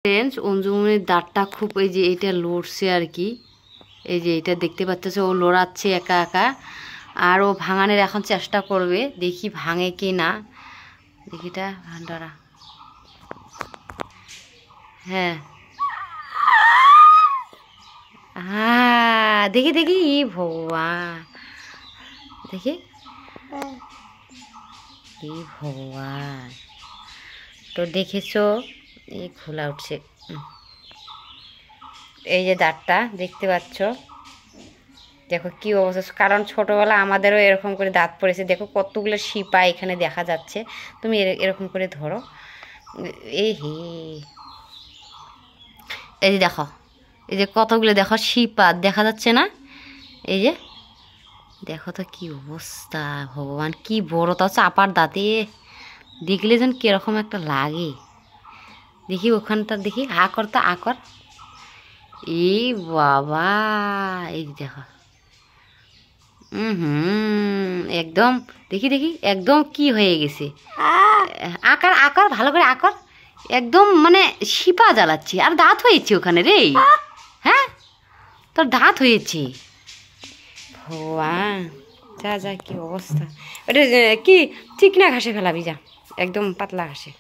Friends, অঞ্জুমনির দাঁতটা খুব এই যে এইটা লড়ছে আর কি। এই যে এটা দেখতে পাচ্ছ, ও লড়াচ্ছে একা একা। আর ও ভাঙানোর এখন চেষ্টা করবে, দেখি ভাঙে কি না। দেখিটা ভান্ডারা। হ্যাঁ হ্যাঁ, দেখি দেখি, ই ভগবান, দেখি ই ভগবান। তো দেখেছো, এই খোলা উঠছে। এই যে দাঁতটা দেখতে পাচ্ছ, দেখো কি অবস্থা। কারণ ছোটবেলা আমাদেরও এরকম করে দাঁত পড়েছে। দেখো কতগুলো শিপা এখানে দেখা যাচ্ছে। তুমি এরকম করে ধরো। এই হে, এই যে দেখো, এই যে কতগুলো দেখো শিপা দেখা যাচ্ছে না? এই যে দেখো তো কি অবস্থা, ভগবান কি বড়, তাও চাপার দাঁতে দেখলে যেন কিরকম একটা লাগে। দেখি ওখানটা দেখি, আকর তো আকর। এই বাবা, এই দেখো, একদম দেখি দেখি, একদম কি হয়ে গেছে। আকার আকার ভালো করে আকার, একদম মানে শিপা জ্বালাচ্ছে। আর দাঁত হয়েছে ওখানে রে। হ্যাঁ, তোর দাঁত হয়েছে। ভগবান, যা যা কি অবস্থা। ওটা কি চিকনা ঘাসে ফেলাবি, যা একদম পাতলা ঘাসে।